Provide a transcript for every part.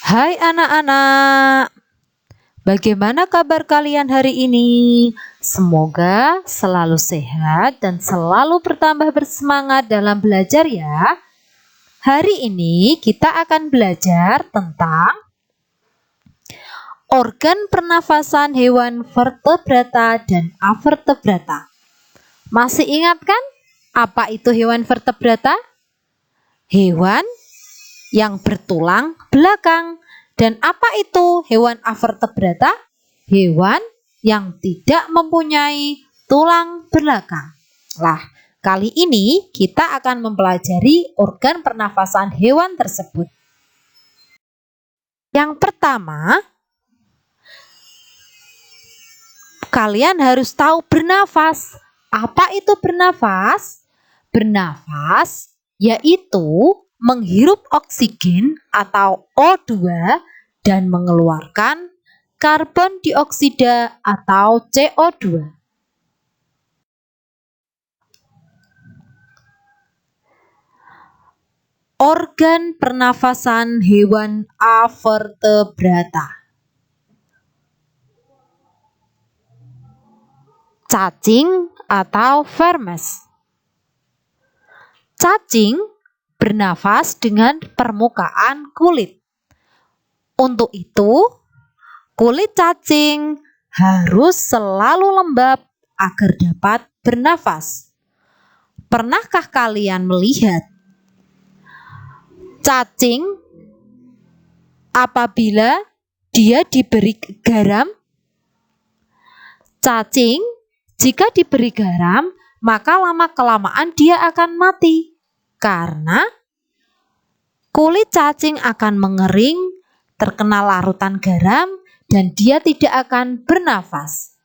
Hai anak-anak, bagaimana kabar kalian hari ini? Semoga selalu sehat dan selalu bertambah bersemangat dalam belajar ya. Hari ini kita akan belajar tentang organ pernafasan hewan vertebrata dan avertebrata. Masih ingat kan apa itu hewan vertebrata? Hewan yang bertulang belakang. Dan apa itu hewan avertebrata? Hewan yang tidak mempunyai tulang belakang. Lah, kali ini kita akan mempelajari organ pernafasan hewan tersebut. Yang pertama, kalian harus tahu bernafas. Apa itu bernafas? Bernafas yaitu menghirup oksigen atau O2 dan mengeluarkan karbon dioksida atau CO2. Organ pernafasan hewan avertebrata. Cacing atau vermes. Cacing bernafas dengan permukaan kulit. Untuk itu, kulit cacing harus selalu lembab agar dapat bernafas. Pernahkah kalian melihat cacing apabila dia diberi garam? Cacing jika diberi garam, maka lama-kelamaan dia akan mati karena kulit cacing akan mengering, terkena larutan garam, dan dia tidak akan bernafas.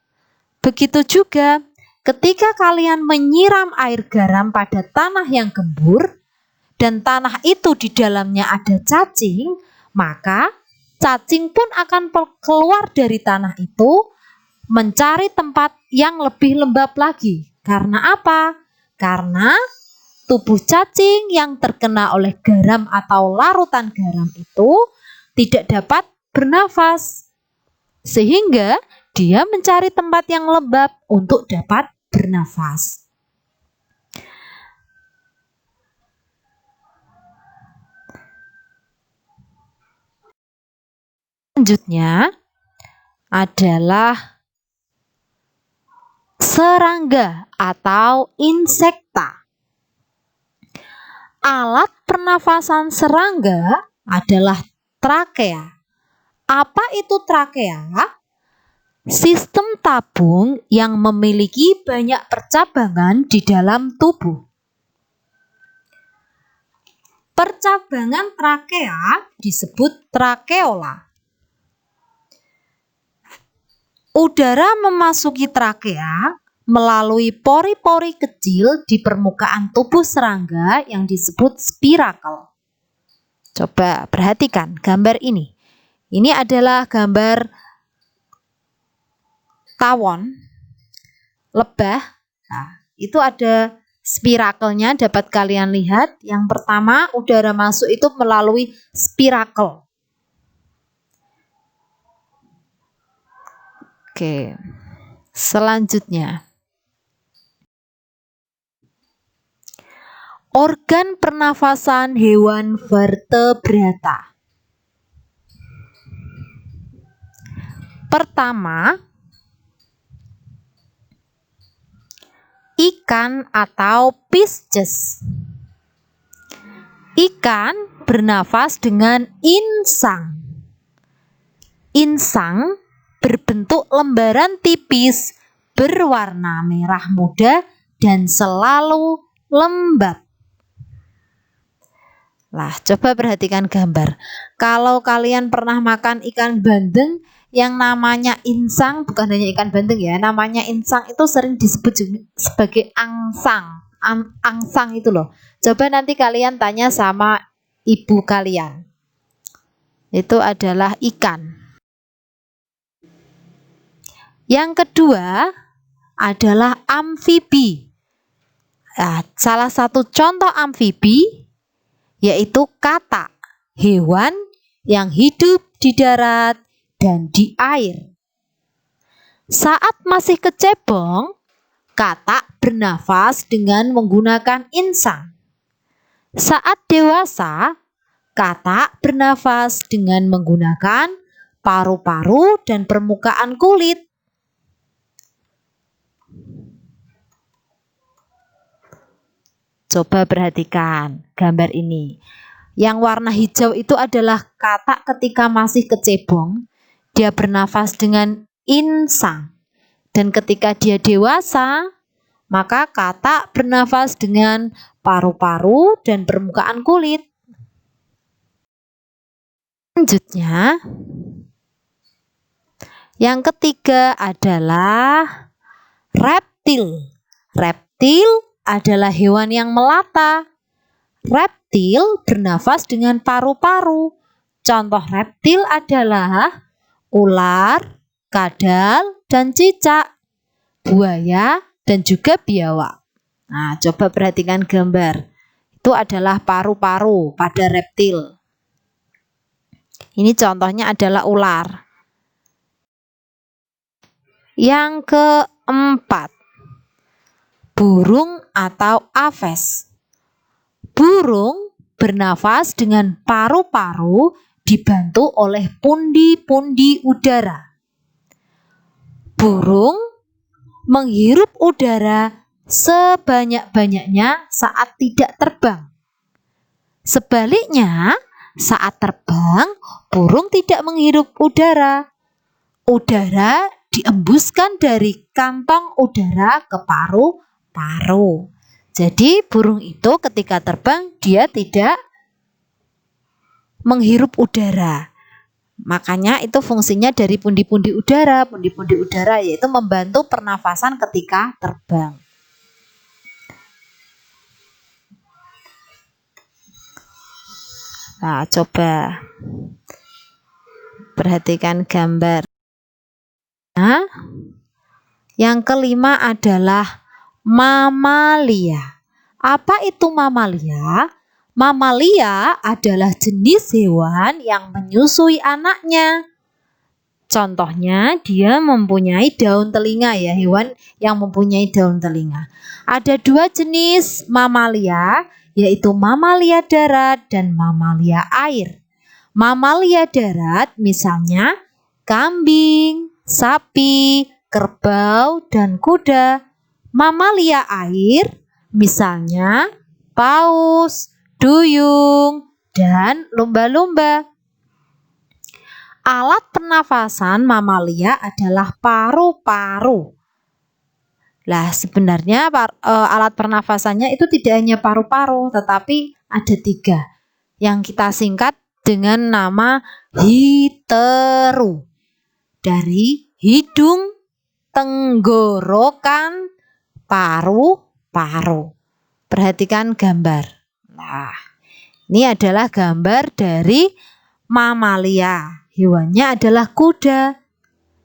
Begitu juga ketika kalian menyiram air garam pada tanah yang gembur dan tanah itu di dalamnya ada cacing, maka cacing pun akan keluar dari tanah itu mencari tempat yang lebih lembab lagi. Karena apa? Karena tubuh cacing yang terkena oleh garam atau larutan garam itu tidak dapat bernafas, sehingga dia mencari tempat yang lembab untuk dapat bernafas. Selanjutnya adalah serangga atau insekta. Alat pernafasan serangga adalah trakea. Apa itu trakea? Sistem tabung yang memiliki banyak percabangan di dalam tubuh. Percabangan trakea disebut trakeola. Udara memasuki trakea melalui pori-pori kecil di permukaan tubuh serangga yang disebut spirakel. Coba perhatikan gambar ini. Ini adalah gambar tawon, lebah. Nah, itu ada spirakelnya, dapat kalian lihat. Yang pertama, udara masuk itu melalui spirakel. Oke, selanjutnya. Organ pernafasan hewan vertebrata. Pertama, ikan atau Pisces. Ikan bernafas dengan insang. Insang berbentuk lembaran tipis, berwarna merah muda dan selalu lembab. Lah, coba perhatikan gambar. Kalau kalian pernah makan ikan bandeng yang namanya insang, bukan hanya ikan bandeng ya, namanya insang itu sering disebut sebagai angsang. Angsang itu loh. Coba nanti kalian tanya sama ibu kalian. Itu adalah ikan. Yang kedua adalah amfibi. Nah, salah satu contoh amfibi yaitu katak, hewan yang hidup di darat dan di air. Saat masih kecebong, katak bernafas dengan menggunakan insang. Saat dewasa, katak bernafas dengan menggunakan paru-paru dan permukaan kulit. Coba perhatikan gambar ini. Yang warna hijau itu adalah katak ketika masih kecebong. Dia bernafas dengan insang. Dan ketika dia dewasa, maka katak bernafas dengan paru-paru dan permukaan kulit. Selanjutnya, yang ketiga adalah reptil. Reptil adalah hewan yang melata. Reptil bernafas dengan paru-paru. Contoh reptil adalah ular, kadal, dan cicak, buaya, dan juga biawak. Nah, coba perhatikan gambar. Itu adalah paru-paru pada reptil. Ini contohnya adalah ular. Yang keempat, burung atau aves. Burung bernafas dengan paru-paru dibantu oleh pundi-pundi udara. Burung menghirup udara sebanyak-banyaknya saat tidak terbang. Sebaliknya, saat terbang, burung tidak menghirup udara. Udara diembuskan dari kantong udara ke paru-paru. Jadi burung itu ketika terbang dia tidak menghirup udara. Makanya itu fungsinya dari pundi-pundi udara. Pundi-pundi udara yaitu membantu pernafasan ketika terbang. Nah, coba perhatikan gambar. Nah, yang kelima adalah mamalia. Apa itu mamalia? Mamalia adalah jenis hewan yang menyusui anaknya. Contohnya, dia mempunyai daun telinga ya, hewan yang mempunyai daun telinga. Ada dua jenis mamalia, yaitu mamalia darat dan mamalia air. Mamalia darat misalnya kambing, sapi, kerbau, dan kuda. Mamalia air misalnya paus, duyung, dan lumba-lumba. Alat pernafasan mamalia adalah paru-paru. Lah sebenarnya alat pernafasannya itu tidak hanya paru-paru, tetapi ada 3 yang kita singkat dengan nama hiteru. Dari hidung, tenggorokan, paru-paru. Perhatikan gambar. Nah, ini adalah gambar dari mamalia. Hewannya adalah kuda.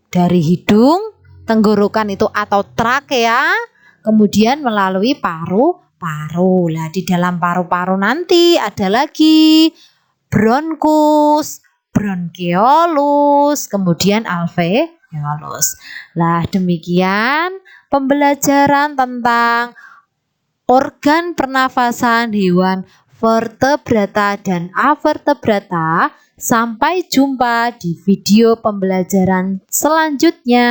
Dari hidung, tenggorokan itu atau trakea, kemudian melalui paru-paru. Lah di dalam paru-paru nanti ada lagi bronkus, bronkeolus, kemudian alveolus. Lah demikian pembelajaran tentang organ pernafasan hewan vertebrata dan avertebrata. Sampai jumpa di video pembelajaran selanjutnya.